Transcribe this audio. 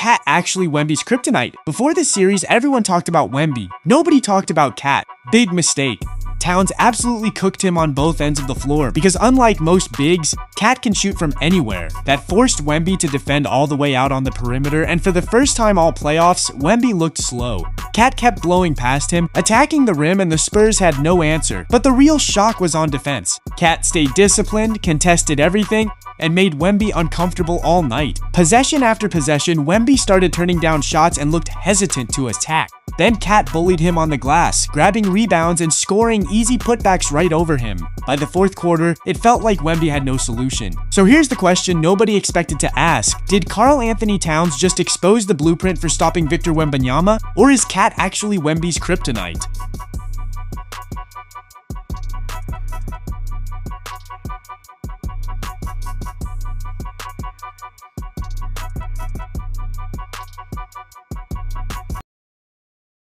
Cat actually Wemby's kryptonite? Before this series, everyone talked about Wemby. Nobody talked about Cat. Big mistake. Towns absolutely cooked him on both ends of the floor because unlike most bigs, Cat can shoot from anywhere. That forced Wemby to defend all the way out on the perimeter, and for the first time all playoffs, Wemby looked slow. Cat kept blowing past him, attacking the rim, and the Spurs had no answer. But the real shock was on defense. Cat stayed disciplined, contested everything, and made Wemby uncomfortable all night. Possession after possession, Wemby started turning down shots and looked hesitant to attack. Then Cat bullied him on the glass, grabbing rebounds and scoring easy putbacks right over him. By the fourth quarter, it felt like Wemby had no solution. So here's the question nobody expected to ask. Did Karl Anthony Towns just expose the blueprint for stopping Victor Wembanyama, or is Cat actually Wemby's kryptonite?